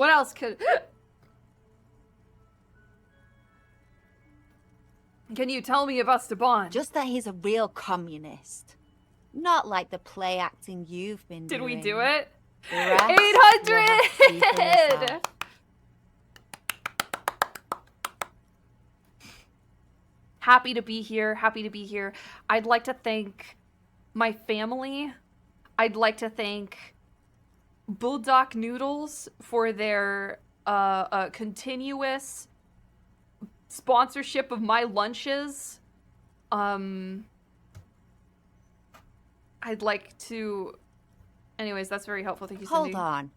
What else could... Can you tell me of Esteban? Just that he's a real communist. Not like the play acting you've been Did doing. we do it? The rest, you'll have to see for 800! yourself. Happy to be here. Happy to be here. I'd like to thank my family. I'd like to thank Bulldog Noodles for their continuous sponsorship of my lunches. I'd like to... Anyways, that's very helpful. Thank you, Cindy. Hold on.